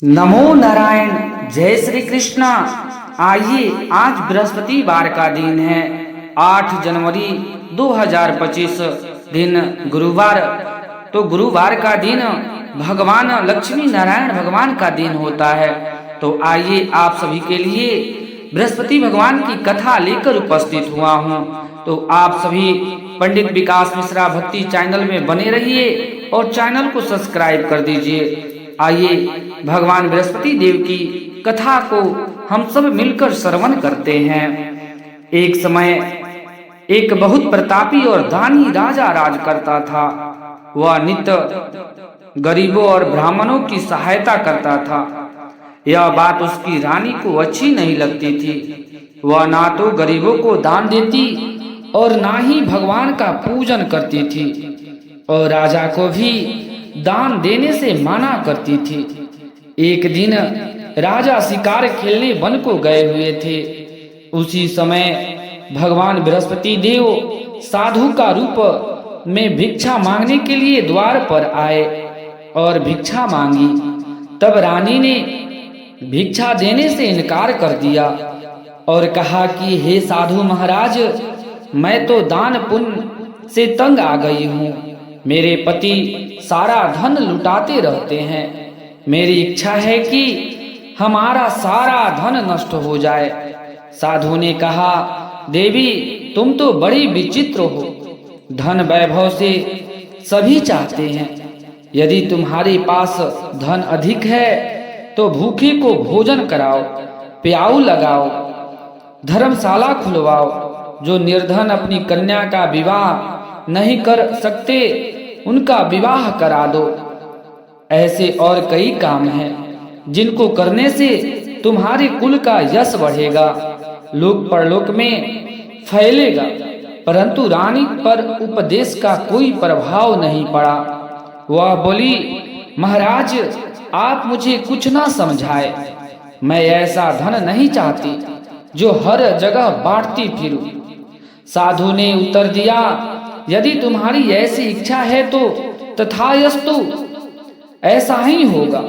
नमो नारायण। जय श्री कृष्णा। आइए, आज बृहस्पतिवार का दिन है, 8 जनवरी 2025 दिन गुरुवार। तो गुरुवार का दिन भगवान लक्ष्मी नारायण भगवान का दिन होता है। तो आइए, आप सभी के लिए बृहस्पति भगवान की कथा लेकर उपस्थित हुआ हूँ। तो आप सभी पंडित विकास मिश्रा भक्ति चैनल में बने रहिए और चैनल को सब्सक्राइब कर दीजिए। आइए, भगवान बृहस्पति देव की कथा को हम सब मिलकर श्रवण करते हैं। एक समय एक बहुत प्रतापी और दानी राजा राज करता था। वह नित्य गरीबों और ब्राह्मणों की सहायता करता था। यह बात उसकी रानी को अच्छी नहीं लगती थी। वह ना तो गरीबों को दान देती और ना ही भगवान का पूजन करती थी, और राजा को भी दान देने से मना करती थी। एक दिन राजा शिकार खेलने वन को गए हुए थे। उसी समय भगवान बृहस्पति देव साधु का रूप में भिक्षा मांगने के लिए द्वार पर आए और भिक्षा मांगी। तब रानी ने भिक्षा देने से इनकार कर दिया और कहा कि हे साधु महाराज, मैं तो दान पुण्य से तंग आ गई हूँ। मेरे पति सारा धन लुटाते रहते हैं। मेरी इच्छा है कि हमारा सारा धन नष्ट हो जाए। साधु ने कहा, देवी, तुम तो बड़ी विचित्र हो। धन वैभव से सभी चाहते हैं। यदि तुम्हारे पास धन अधिक है तो भूखे को भोजन कराओ, प्याऊ लगाओ, धर्मशाला खुलवाओ। जो निर्धन अपनी कन्या का विवाह नहीं कर सकते, उनका विवाह करा दो। ऐसे और कई काम हैं जिनको करने से तुम्हारे कुल का यश बढ़ेगा, लोक परलोक में फैलेगा। परंतु रानी पर उपदेश का कोई प्रभाव नहीं पड़ा। वह बोली, महाराज, आप मुझे कुछ ना समझाए। मैं ऐसा धन नहीं चाहती जो हर जगह बांटती फिरूं। साधु ने उत्तर दिया, यदि तुम्हारी ऐसी इच्छा है तो तथास्तु, ऐसा ही होगा।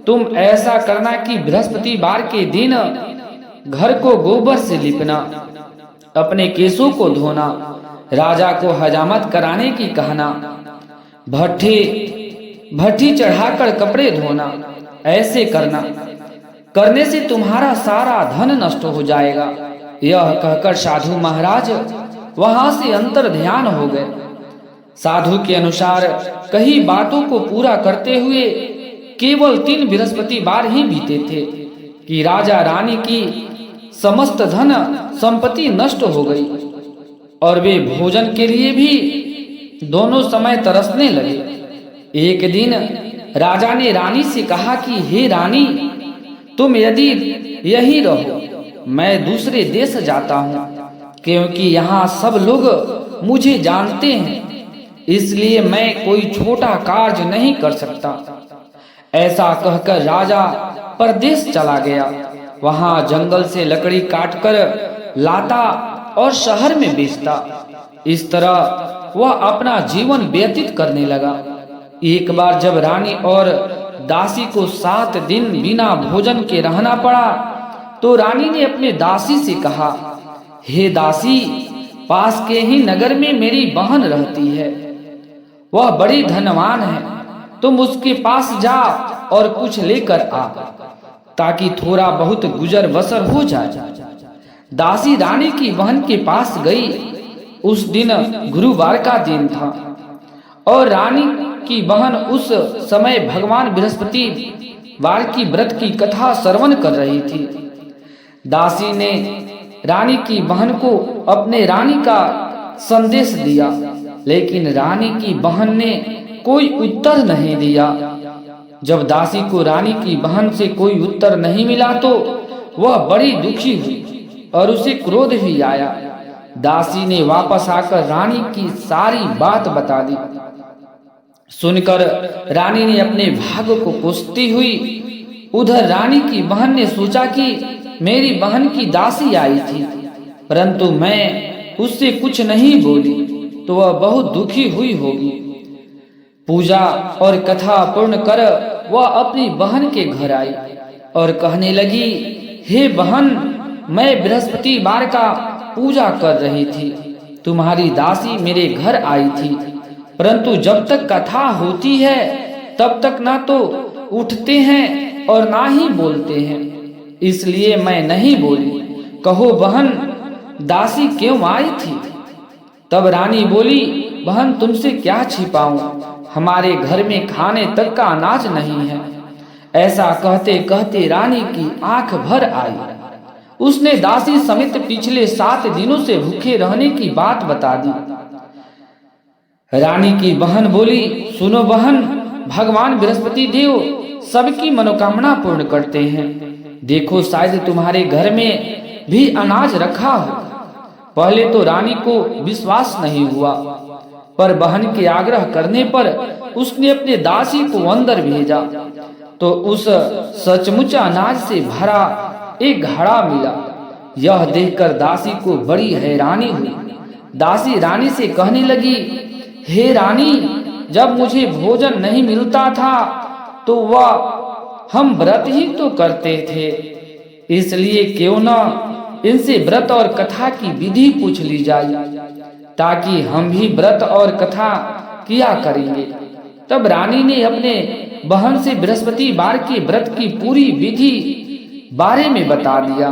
तुम ऐसा करना कि बृहस्पतिवार के दिन घर को गोबर से लिपना, अपने केशों को धोना, राजा को हजामत कराने की कहना, भट्टी चढ़ाकर कपड़े धोना। ऐसे करने से तुम्हारा सारा धन नष्ट हो जाएगा। यह कहकर साधु महाराज वहां से अंतर ध्यान हो गए। साधु के अनुसार कई बातों को पूरा करते हुए केवल 3 बृहस्पतिवार ही बीते थे कि राजा रानी की समस्त धन संपत्ति नष्ट हो गई और वे भोजन के लिए भी दोनों समय तरसने लगे। एक दिन राजा ने रानी से कहा कि हे रानी, तुम यदि यही रहो, मैं दूसरे देश जाता हूँ, क्योंकि यहाँ सब लोग मुझे जानते हैं, इसलिए मैं कोई छोटा कार्य नहीं कर सकता। ऐसा कहकर राजा परदेश चला गया। वहाँ जंगल से लकड़ी काटकर लाता और शहर में बेचता। इस तरह वह अपना जीवन व्यतीत करने लगा। एक बार जब रानी और दासी को 7 दिन बिना भोजन के रहना पड़ा, तो रानी ने अपने दासी से कहा, हे दासी, पास के ही नगर में मेरी बहन रहती है। वह बड़ी धनवान है। तुम उसके पास जा और कुछ लेकर आ, ताकि थोड़ा बहुत गुजर बसर हो जाए। दासी रानी की बहन के पास गई। उस दिन गुरुवार का दिन था और रानी की बहन उस समय भगवान बृहस्पति वार की व्रत की कथा श्रवण कर रही थी। दासी ने रानी की बहन को अपने रानी का संदेश दिया, लेकिन रानी की बहन ने कोई उत्तर नहीं दिया। जब दासी को रानी की बहन से कोई उत्तर नहीं मिला तो वह बड़ी दुखी हुई और उसे क्रोध भी आया। दासी ने वापस आकर रानी की सारी बात बता दी। सुनकर रानी ने अपने भाग्य को कोसती हुई उधर रानी की बहन ने सोचा कि मेरी बहन की दासी आई थी, परंतु मैं उससे कुछ नहीं बोली तो वह बहुत दुखी हुई होगी। पूजा और कथा पूर्ण कर वह अपनी बहन के घर आई और कहने लगी, हे बहन, मैं बृहस्पतिवार का पूजा कर रही थी। तुम्हारी दासी मेरे घर आई थी, परंतु जब तक कथा होती है तब तक ना तो उठते हैं और ना ही बोलते हैं, इसलिए मैं नहीं बोली। कहो बहन, दासी क्यों आई थी? तब रानी बोली, बहन तुमसे क्या छिपाऊं, हमारे घर में खाने तक का अनाज नहीं है। ऐसा कहते कहते रानी की आंख भर आई। उसने दासी समेत पिछले 7 दिनों से भूखे रहने की बात बता दी। रानी की बहन बोली, सुनो बहन, भगवान बृहस्पति देव सबकी मनोकामना पूर्ण करते हैं। देखो शायद तुम्हारे घर में भी अनाज रखा हो। पहले तो रानी को विश्वास नहीं हुआ, पर बहन के आग्रह करने पर उसने अपने दासी को अंदर भेजा तो उस सचमुच अनाज से भरा एक घड़ा मिला। यह देखकर दासी को बड़ी हैरानी हुई। दासी रानी से कहने लगी, हे रानी, जब मुझे भोजन नहीं मिलता था तो वह हम व्रत ही तो करते थे, इसलिए क्यों न इनसे व्रत और कथा की विधि पूछ ली जाए, ताकि हम भी व्रत और कथा किया करेंगे। तब रानी ने अपने बहन से बृहस्पतिवार के व्रत की पूरी विधि बारे में बता दिया।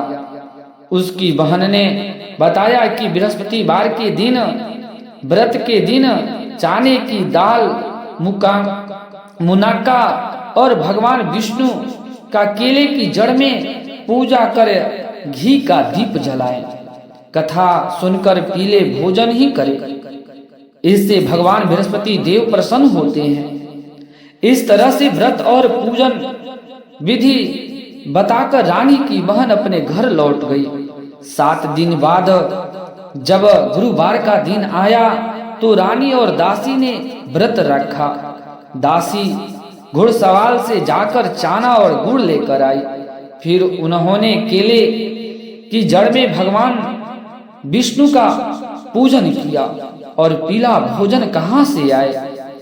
उसकी बहन ने बताया कि बृहस्पतिवार के दिन, व्रत के दिन, चाने की दाल, मुनक्का और भगवान विष्णु का केले की जड़ में पूजा कर घी का दीप जलाए, कथा सुनकर पीले भोजन ही करे। इससे भगवान बृहस्पति देव प्रसन्न होते हैं। इस तरह से व्रत और पूजन विधि बताकर रानी की बहन अपने घर लौट गई। 7 दिन बाद जब गुरुवार का दिन आया तो रानी और दासी ने व्रत रखा। दासी घुड़सवार से जाकर चाना और गुड़ लेकर आई। फिर उन्होंने केले की जड़ में भगवान विष्णु का पूजन किया और पीला भोजन कहाँ से आए,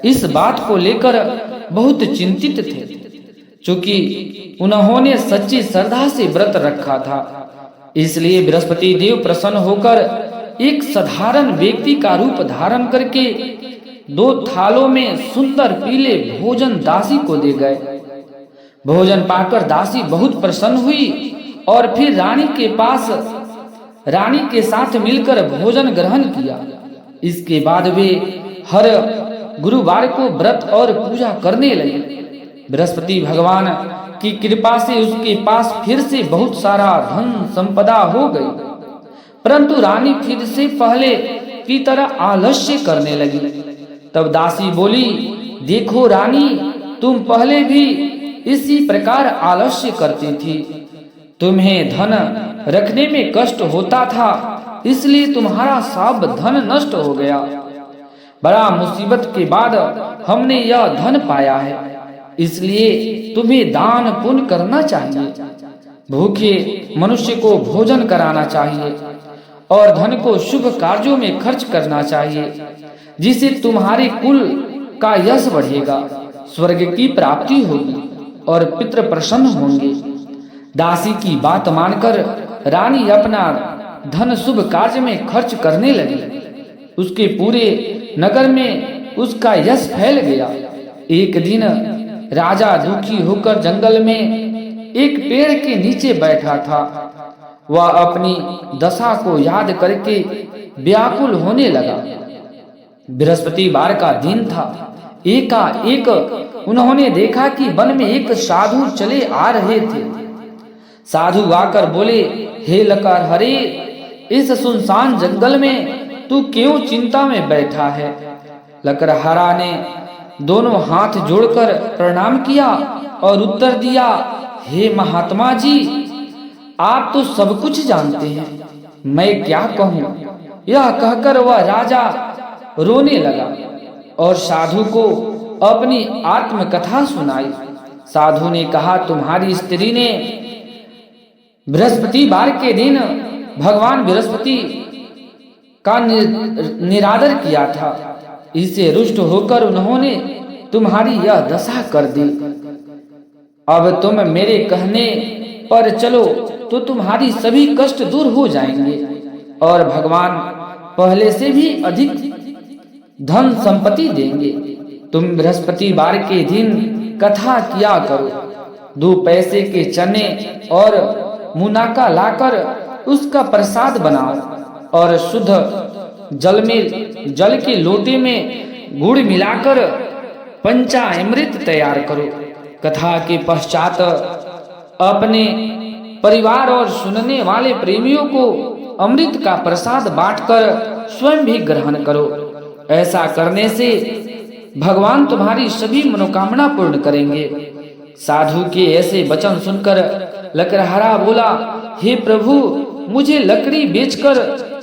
इस बात को लेकर बहुत चिंतित थे। चूंकि उन्होंने सच्ची श्रद्धा से व्रत रखा था, इसलिए बृहस्पति देव प्रसन्न होकर एक साधारण व्यक्ति का रूप धारण करके 2 थालों में सुंदर पीले भोजन दासी को दे गए। भोजन पाकर दासी बहुत प्रसन्न हुई और फिर रानी के साथ मिलकर भोजन ग्रहण किया। इसके बाद वे हर गुरुवार को व्रत और पूजा करने लगे। बृहस्पति भगवान की कृपा से उसके पास फिर से बहुत सारा धन संपदा हो गई, परंतु रानी फिर से पहले की तरह आलस्य करने लगी। तब दासी बोली, देखो रानी, तुम पहले भी इसी प्रकार आलस्य करती थी। तुम्हें धन रखने में कष्ट होता था, इसलिए तुम्हारा सब धन नष्ट हो गया। बड़ा मुसीबत के बाद हमने यह धन पाया है, इसलिए तुम्हें दान पुण्य करना चाहिए। भूखे मनुष्य को भोजन कराना चाहिए और धन को शुभ कार्यों में खर्च करना चाहिए, जिससे तुम्हारे कुल का यश बढ़ेगा, स्वर्ग की प्राप्ति होगी और पितृ प्रसन्न होंगे। दासी की बात मानकर रानी अपना धन शुभ कार्य में खर्च करने लगी। उसके पूरे नगर में उसका यश फैल गया। एक दिन राजा दुखी होकर जंगल में एक पेड़ के नीचे बैठा था। वह अपनी दशा को याद करके व्याकुल होने लगा। बृहस्पतिवार का दिन था। एकाएक उन्होंने देखा कि वन में एक साधु चले आ रहे थे। साधु आकर बोले, हे लकड़हरे, इस सुनसान जंगल में तू क्यों चिंता में बैठा है? लकड़हारा ने दोनों हाथ जोड़कर प्रणाम किया और उत्तर दिया, हे महात्मा जी, आप तो सब कुछ जानते हैं, मैं क्या कहूँ। यह कहकर वह राजा रोने लगा और साधु को अपनी आत्मकथा सुनाई। साधु ने कहा, तुम्हारी स्त्री ने बृहस्पतिवार के दिन भगवान बृहस्पति का निरादर किया था। इससे रुष्ट होकर उन्होंने तुम्हारी यह दशा कर दी। अब तुम मेरे कहने पर चलो तो तुम्हारी सभी कष्ट दूर हो जाएंगे और भगवान पहले से भी अधिक धन संपत्ति देंगे। तुम बृहस्पतिवार के दिन कथा किया करो। 2 पैसे के चने और मुनाका लाकर उसका प्रसाद बनाओ और शुद्ध जल के लोटे में गुड़ मिलाकर पंचामृत तैयार करो। कथा के पश्चात अपने परिवार और सुनने वाले प्रेमियों को अमृत का प्रसाद बांटकर स्वयं भी ग्रहण करो। ऐसा करने से भगवान तुम्हारी सभी मनोकामना पूर्ण करेंगे। साधु के ऐसे वचन सुनकर लकड़हारा बोला, हे प्रभु, मुझे लकड़ी बेचकर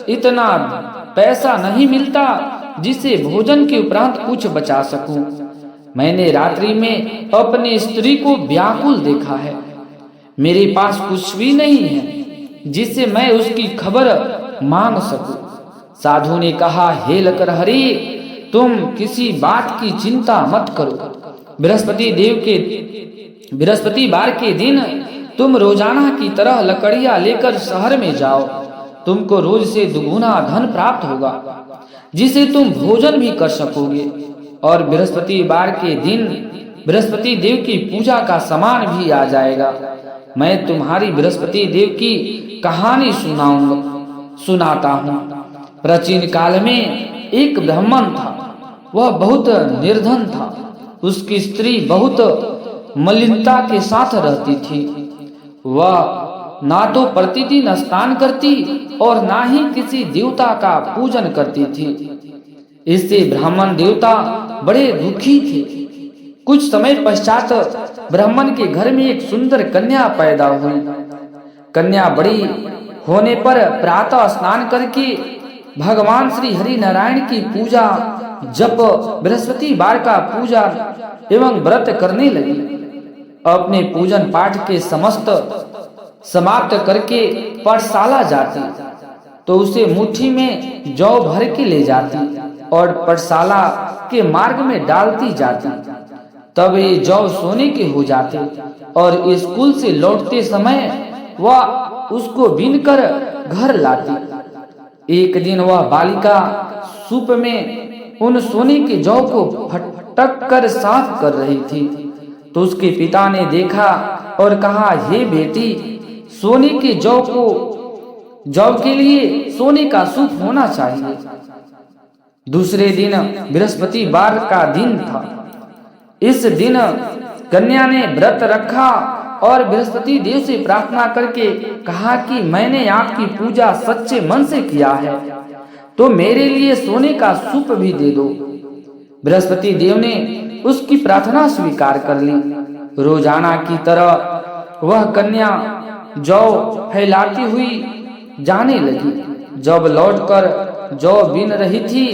इतना पैसा नहीं मिलता जिसे भोजन के उपरांत कुछ बचा सकूं। मैंने रात्रि में अपनी स्त्री को व्याकुल देखा है। मेरे पास कुछ भी नहीं है जिससे मैं उसकी खबर मांग सकूं। साधु ने कहा, हे लकड़हरी, तुम किसी बात की चिंता मत करो। बृहस्पतिवार के दिन तुम रोजाना की तरह लकड़ियां लेकर शहर में जाओ। तुमको रोज से दुगुना धन प्राप्त होगा जिसे तुम भोजन भी कर सकोगे और बृहस्पतिवार के दिन बृहस्पति देव की पूजा का सामान भी आ जाएगा। मैं तुम्हारी बृहस्पति देव की कहानी सुनाता हूँ। प्राचीन काल में एक ब्राह्मण था। वह बहुत निर्धन था। उसकी स्त्री बहुत मलिनता के साथ रहती थी। वह ना तो प्रतिदिन स्नान करती और ना ही किसी देवता का पूजन करती थी। इससे ब्राह्मण देवता बड़े दुखी थे। कुछ समय पश्चात ब्राह्मण के घर में एक सुंदर कन्या पैदा हुई। कन्या बड़ी होने पर प्रातः स्नान करके भगवान श्री हरि नारायण की पूजा, जप, बृहस्पतिवार का पूजा एवं व्रत करने लगी। अपने पूजन पाठ के समस्त समाप्त करके पाठशाला जाती तो उसे मुट्ठी में जौ भर के ले जाती और पाठशाला के मार्ग में डालती जाती। तब ये जौ सोने के हो जाते और स्कूल से लौटते समय वह उसको बीनकर घर लाती। एक दिन वह बालिका सूप में उन सोने के जौ को फटक कर साफ कर रही थी तो उसके पिता ने देखा और कहा, हे बेटी, सोने के जौ के लिए सोने का सूप होना चाहिए। दूसरे दिन बृहस्पतिवार का दिन था। इस दिन कन्या ने व्रत रखा और बृहस्पति देव से प्रार्थना करके कहा कि मैंने आपकी पूजा सच्चे मन से किया है तो मेरे लिए सोने का सूप भी दे दो। बृहस्पति देव ने उसकी प्रार्थना स्वीकार कर ली। रोजाना की तरह वह कन्या जौ फैलाती हुई जाने लगी। जब लौटकर जौ बीन रही थी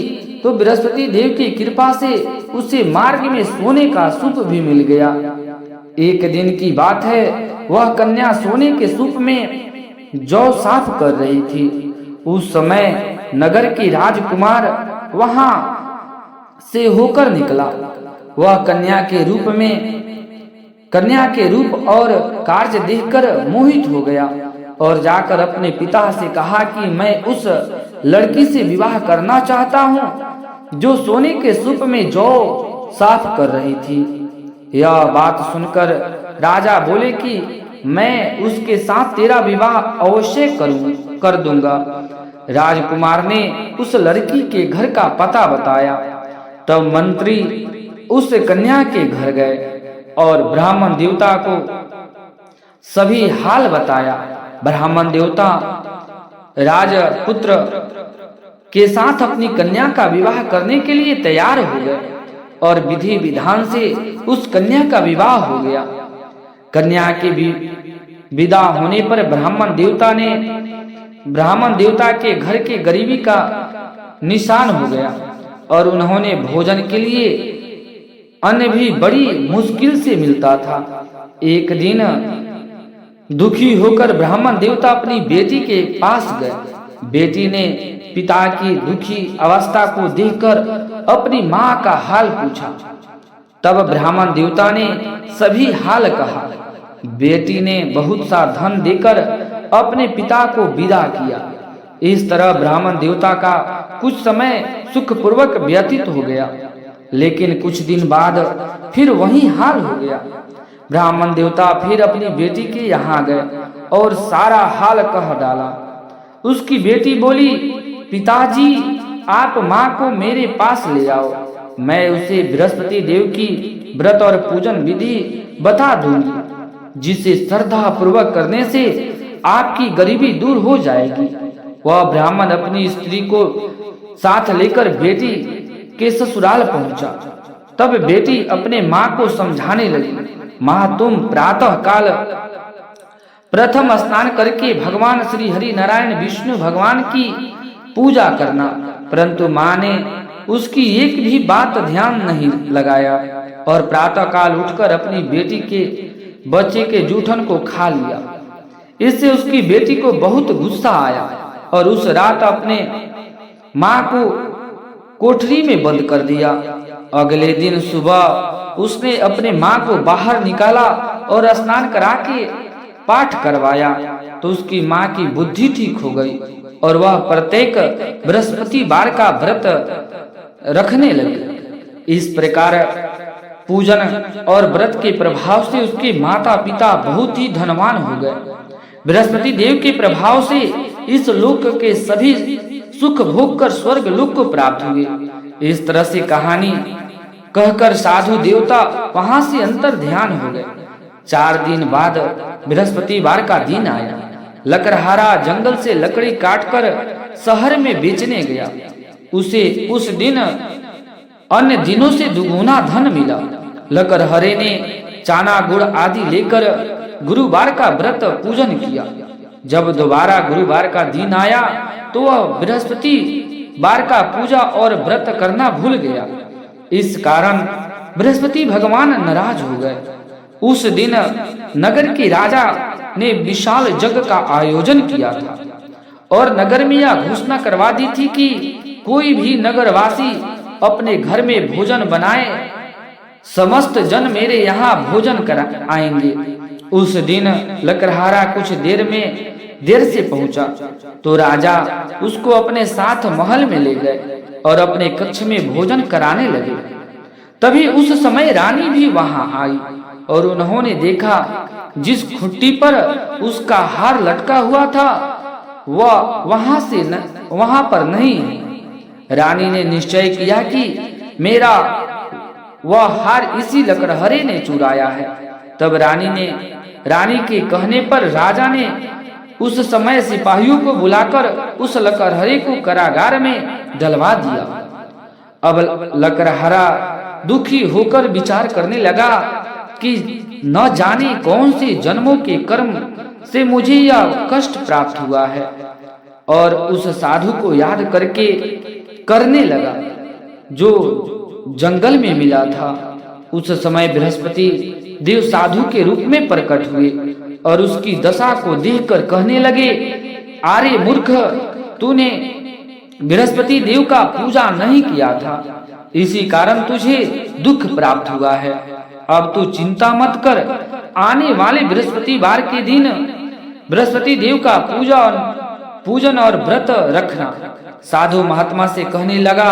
तो बृहस्पति देव की कृपा से उसे मार्ग में सोने का सूप भी मिल गया। एक दिन की बात है, वह कन्या सोने के सूप में जौ साफ कर रही थी। उस समय नगर के राजकुमार वहां से होकर निकला। वह कन्या के रूप और कार्य देखकर मोहित हो गया और जाकर अपने पिता से कहा कि मैं उस लड़की से विवाह करना चाहता हूँ जो सोने के सूप में जौ साफ कर रही थी। यह बात सुनकर राजा बोले कि मैं उसके साथ तेरा विवाह अवश्य कर दूंगा। राजकुमार ने उस लड़की के घर का पता बताया। तब मंत्री उस कन्या के घर गए और ब्राह्मण देवता को सभी हाल बताया। ब्राह्मण देवता राजपुत्र के साथ अपनी कन्या का विवाह करने के लिए तैयार हो गए और विधि विधान से उस कन्या का विवाह हो गया। कन्या के विदा होने पर ब्राह्मण देवता के घर के गरीबी का निशान हो गया और उन्होंने भोजन के लिए अन्न भी बड़ी मुश्किल से मिलता था। एक दिन दुखी होकर ब्राह्मण देवता अपनी बेटी के पास गए। बेटी ने पिता की दुखी अवस्था को देखकर अपनी माँ का हाल पूछा। तब ब्राह्मण देवता ने सभी हाल कहा। बेटी ने बहुत सा धन देकर अपने पिता को विदा किया। इस तरह ब्राह्मण देवता का कुछ समय सुखपूर्वक व्यतीत हो गया, लेकिन कुछ दिन बाद फिर वही हाल हो गया। ब्राह्मण देवता फिर अपनी बेटी के यहाँ गए और सारा हाल कह डाला। उसकी बेटी बोली, पिताजी आप माँ को मेरे पास ले आओ, मैं उसे बृहस्पति देव की व्रत और पूजन विधि बता दूंगी, जिसे श्रद्धा पूर्वक करने से आपकी गरीबी दूर हो जाएगी। वह ब्राह्मण अपनी स्त्री को साथ लेकर बेटी के ससुराल पहुंचा। तब बेटी अपने माँ को समझाने लगी, माँ तुम प्रातः काल प्रथम स्नान करके भगवान श्री हरि नारायण विष्णु भगवान की पूजा करना। परंतु माँ ने उसकी एक भी बात ध्यान नहीं लगाया और प्रातः काल उठकर अपनी बेटी के बच्चे के जूठन को खा लिया। इससे उसकी बेटी को बहुत गुस्सा आया और उस रात अपने माँ को कोठरी में बंद कर दिया। अगले दिन सुबह उसने अपने माँ को बाहर निकाला और स्नान करा के पाठ करवाया, तो उसकी माँ की बुद्धि ठीक हो गई और वह प्रत्येक बृहस्पतिवार का व्रत रखने लगी। इस प्रकार पूजन और व्रत के प्रभाव से उसके माता पिता बहुत ही धनवान हो गए। बृहस्पति देव के प्रभाव से इस लोक के सभी सुख भोग कर स्वर्ग लोक को प्राप्त हुए। इस तरह से कहानी कहकर साधु देवता वहां से अंतर ध्यान हो गए। 4 दिन बाद बृहस्पतिवार का दिन आया। लकड़हारा जंगल से लकड़ी काटकर शहर में बेचने गया। उसे उस दिन अन्य दिनों से दुगुना धन मिला। लकड़हरे ने चाना गुड़ आदि लेकर गुरुवार का व्रत पूजन किया। जब दोबारा गुरुवार का दिन आया तो वह बृहस्पतिवार का पूजा और व्रत करना भूल गया। इस कारण बृहस्पति भगवान नाराज हो गए। उस दिन नगर के राजा ने विशाल यज्ञ का आयोजन किया था और नगर में यह घोषणा करवा दी थी कि कोई भी नगरवासी अपने घर में भोजन बनाए, समस्त जन मेरे यहाँ भोजन कर आएंगे। उस दिन लकड़हारा कुछ देर से पहुंचा तो राजा उसको अपने साथ महल में ले गए और अपने कक्ष में भोजन कराने लगे। तभी उस समय रानी भी वहां आई और उन्होंने देखा जिस खुट्टी पर उसका हार लटका हुआ था वह वहां पर नहीं है। रानी ने निश्चय किया कि मेरा वह हार इसी लकड़हरे ने चुराया है। तब रानी के कहने पर राजा ने उस समय सिपाहियों को बुलाकर उस लकड़हरे को कारागार में डलवा दिया। अब लकड़हारा दुखी होकर विचार करने लगा कि न जाने कौन से जन्मों के कर्म से मुझे यह कष्ट प्राप्त हुआ है, और उस साधु को याद करके करने लगा जो जंगल में मिला था। उस समय बृहस्पति देव साधु के रूप में प्रकट हुए और उसकी दशा को देखकर कहने लगे, आरे मूर्ख, तूने बृहस्पति देव का पूजा नहीं किया था, इसी कारण तुझे दुख प्राप्त हुआ है। अब तू चिंता मत कर, आने वाले बृहस्पतिवार के दिन बृहस्पति देव का पूजन और व्रत रखना। साधु महात्मा से कहने लगा,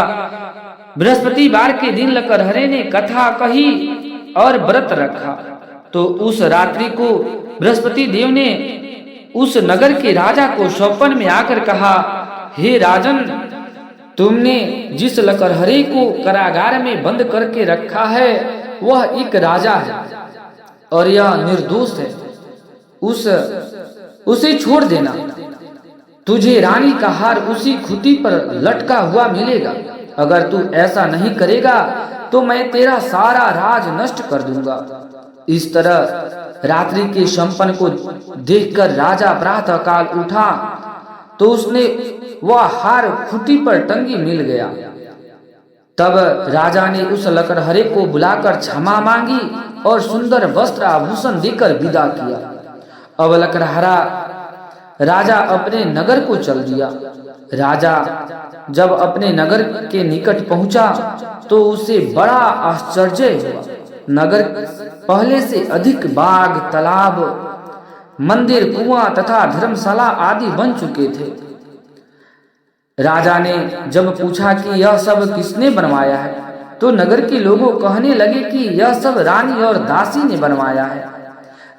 बृहस्पतिवार के दिन लकड़हरे ने कथा कही और व्रत रखा, तो उस रात्रि को बृहस्पति देव ने उस नगर के राजा को स्वप्न में आकर कहा, हे राजन, तुमने जिस लकड़हरे को कारागार में बंद करके रखा है वह एक राजा है और यह निर्दोष है, उसे छोड़ देना। तुझे रानी का हार उसी खुटी पर लटका हुआ मिलेगा। अगर तू ऐसा नहीं करेगा तो मैं तेरा सारा राज नष्ट कर दूंगा। इस तरह रात्रि के संपन्न को देखकर राजा प्रातः काल उठा तो उसने वह हार खुटी पर टंगी मिल गया। तब राजा ने उस लकड़हरे को बुलाकर क्षमा मांगी और सुंदर वस्त्र आभूषण देकर विदा किया। अब लकड़हरा राजा अपने नगर को चल दिया। राजा जब अपने नगर के निकट पहुंचा तो उसे बड़ा आश्चर्य हुआ। नगर पहले से अधिक बाग, तालाब, मंदिर, कुआं तथा धर्मशाला आदि बन चुके थे। राजा ने जब पूछा कि यह सब किसने बनवाया है, तो नगर के लोगों कहने लगे कि यह सब रानी और दासी ने बनवाया है।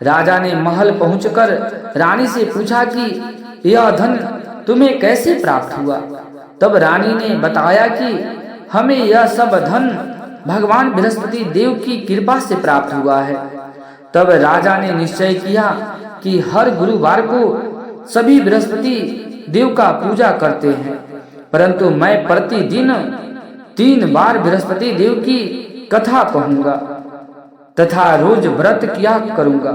राजा ने महल पहुंचकर रानी से पूछा कि यह धन तुम्हें कैसे प्राप्त हुआ। तब रानी ने बताया कि हमें यह सब धन भगवान बृहस्पति देव की कृपा से प्राप्त हुआ है। तब राजा ने निश्चय किया कि हर गुरुवार को सभी बृहस्पति देव का पूजा करते हैं, परंतु मैं प्रतिदिन 3 बार बृहस्पति देव की कथा कहूंगा तथा रोज व्रत किया करूंगा।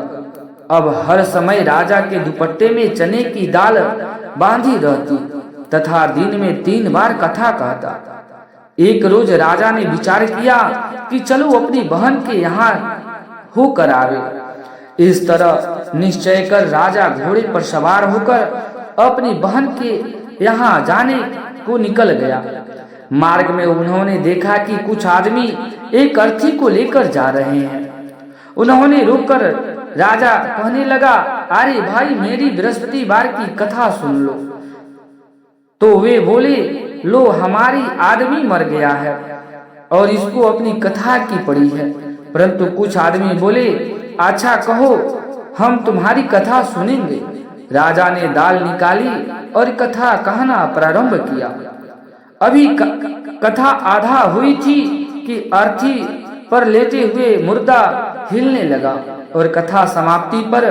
अब हर समय राजा के दुपट्टे में चने की दाल बांधी रहती तथा दिन में 3 बार कथा कहता। एक रोज राजा ने विचार किया कि चलो अपनी बहन के यहाँ होकर आवे। इस तरह निश्चय कर राजा घोड़े पर सवार होकर अपनी बहन के यहाँ जाने को निकल गया। मार्ग में उन्होंने देखा कि कुछ आदमी एक अर्थी को लेकर जा रहे हैं। उन्होंने रुककर राजा कहने लगा, अरे भाई, मेरी बृहस्पतिवार की कथा सुन लो। तो वे बोले, लो, हमारी आदमी मर गया है और इसको अपनी कथा की पड़ी है। परंतु कुछ आदमी बोले, अच्छा कहो, हम तुम्हारी कथा सुनेंगे। राजा ने दाल निकाली और कथा कहना प्रारंभ किया। अभी कथा आधा हुई थी कि अर्थी पर लेटे हुए मुर्दा हिलने लगा और कथा समाप्ति पर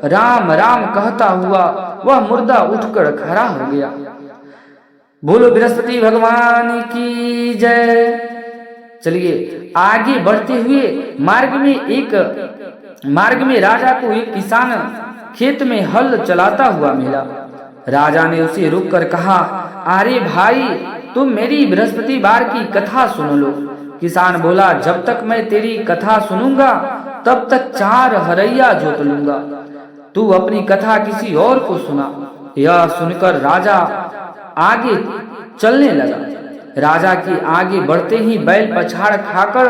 राम राम कहता हुआ वह मुर्दा उठकर खड़ा हो गया। बोलो बृहस्पति भगवान की जय। चलिए आगे बढ़ते हुए मार्ग में राजा को एक किसान खेत में हल चलाता हुआ मिला। राजा ने उसे रुककर कहा, अरे भाई, तुम मेरी बृहस्पतिवार की कथा सुन लो। किसान बोला, जब तक मैं तेरी कथा सुनूंगा तब तक 4 हरैया जोत लूंगा। तू अपनी कथा किसी और को सुना। यह सुनकर राजा आगे चलने लगा। राजा के आगे बढ़ते ही बैल पछाड़ खाकर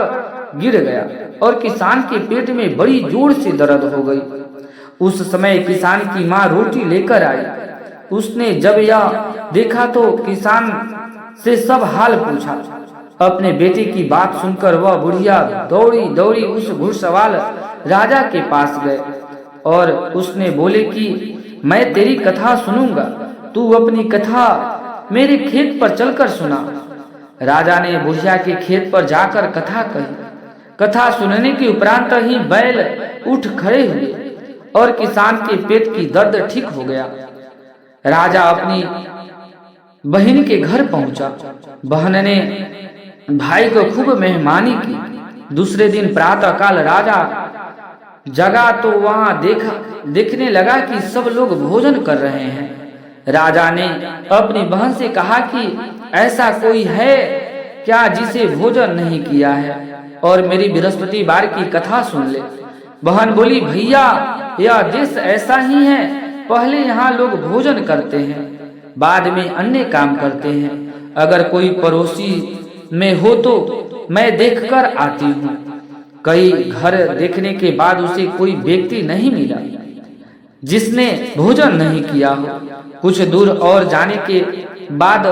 गिर गया और किसान के पेट में बड़ी जोर से दर्द हो गई। उस समय किसान की माँ रोटी लेकर आई। उसने जब यह देखा तो किसान से सब हाल पूछा। अपने बेटे की बात सुनकर वह बुढ़िया दौड़ी दौड़ी उस घुड़सवार राजा के पास गए और उसने बोले कि मैं तेरी कथा सुनूंगा, तू अपनी कथा मेरे खेत पर चलकर सुना। राजा ने बुढ़िया के खेत पर जाकर कथा कही। कथा सुनने के उपरांत ही बैल उठ खड़े हुए और किसान के पेट की दर्द ठीक हो गया। राजा अपनी बहन के घर पहुंचा। बहन ने भाई को खूब मेहमानी की। दूसरे दिन प्रातः काल राजा जगा तो वहां देखने लगा कि सब लोग भोजन कर रहे हैं। राजा ने अपनी बहन से कहा कि ऐसा कोई है क्या जिसे भोजन नहीं किया है और मेरी बृहस्पतिवार की कथा सुन ले। बहन बोली, भैया, यह देश ऐसा ही है। पहले यहाँ लोग भोजन करते हैं, बाद में अन्य काम करते हैं। अगर कोई पड़ोसी में हो तो मैं देखकर आती हूँ। कई घर देखने के बाद उसे कोई व्यक्ति नहीं मिला जिसने भोजन नहीं किया हो। कुछ दूर और जाने के बाद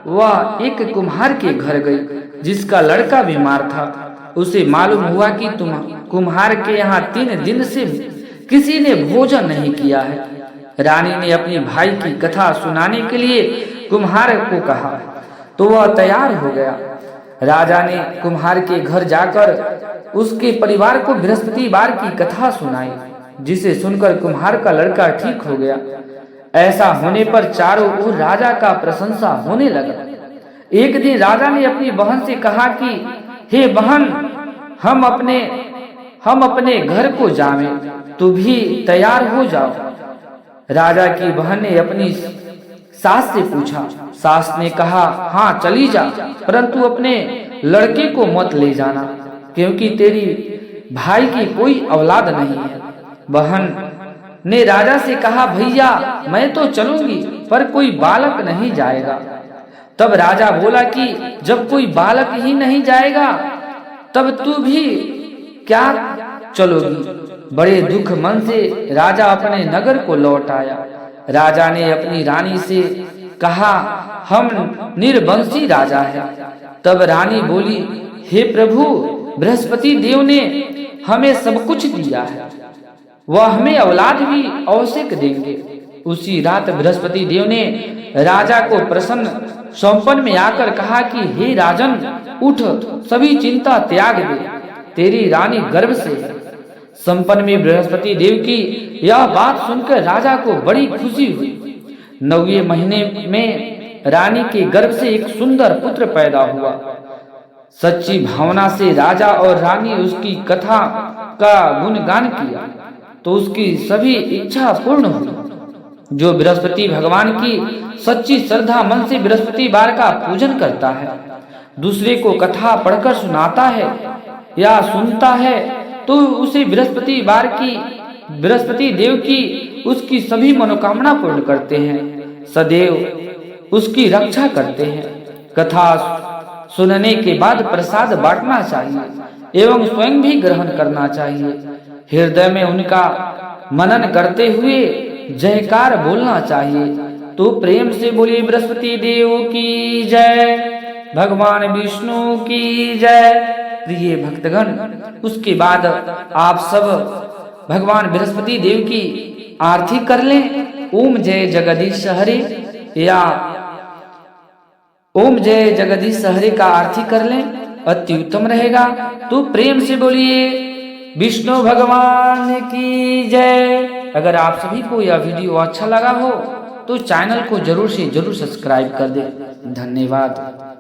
वह एक कुम्हार के घर गई जिसका लड़का बीमार था। उसे मालूम हुआ कि तुम कुम्हार के यहाँ 3 दिन से किसी ने भोजन नहीं किया है। रानी ने अपने भाई की कथा सुनाने के लिए कुम्हार को कहा तो वह तैयार हो गया। राजा ने कुम्हार के घर जाकर उसके परिवार को बृहस्पतिवार की कथा सुनाई, जिसे सुनकर कुम्हार का लड़का ठीक हो गया। ऐसा होने पर चारों ओर राजा का प्रशंसा होने लगा। एक दिन राजा ने अपनी बहन से कहा कि हे बहन, हम अपने घर को जावें, तू भी तैयार हो जाओ। राजा की बहन ने अपनी सास से पूछा। सास ने कहा, हाँ चली जा, परंतु अपने लड़के को मत ले जाना, क्योंकि तेरी भाई की कोई औलाद नहीं है। बहन ने राजा से कहा, भैया मैं तो चलूंगी, पर कोई बालक नहीं जाएगा। तब राजा बोला कि जब कोई बालक ही नहीं जाएगा तब तू भी क्या चलोगी? बड़े दुख मन से राजा अपने नगर को लौट आया। राजा ने अपनी रानी से कहा, हम निर्वंशी राजा हैं। तब रानी बोली, हे प्रभु, बृहस्पति देव ने हमें सब कुछ दिया है, वह हमें औलाद भी अवश्य देंगे। उसी रात बृहस्पति देव ने राजा को प्रसन्न स्वप्न में आकर कहा कि हे राजन, उठ, सभी चिंता त्याग दे, तेरी रानी गर्भ से है। संपन्न में बृहस्पति देव की यह बात सुनकर राजा को बड़ी खुशी हुई। 9वें महीने में रानी के गर्भ से एक सुंदर पुत्र पैदा हुआ। सच्ची भावना से राजा और रानी उसकी कथा का गुणगान किया तो उसकी सभी इच्छा पूर्ण हुई। जो बृहस्पति भगवान की सच्ची श्रद्धा मन से बृहस्पतिवार का पूजन करता है, दूसरे को कथा पढ़कर सुनाता है या सुनता है, तो उसे बृहस्पति देव की उसकी सभी मनोकामना पूर्ण करते हैं, सदैव उसकी रक्षा करते हैं। कथा सुनने के बाद प्रसाद बांटना चाहिए एवं स्वयं भी ग्रहण करना चाहिए। हृदय में उनका मनन करते हुए जयकार बोलना चाहिए। तो प्रेम से बोलिए बृहस्पति देव की जय, भगवान विष्णु की जय। प्रिय भक्तगण, उसके बाद आप सब भगवान बृहस्पति देव की आरती कर लें। ओम जय जगदीश हरे या ओम जय जगदीश हरे का आरती कर लें, अति उत्तम रहेगा। तो प्रेम से बोलिए विष्णु भगवान की जय। अगर आप सभी को यह वीडियो अच्छा लगा हो तो चैनल को जरूर से जरूर सब्सक्राइब कर दें। धन्यवाद।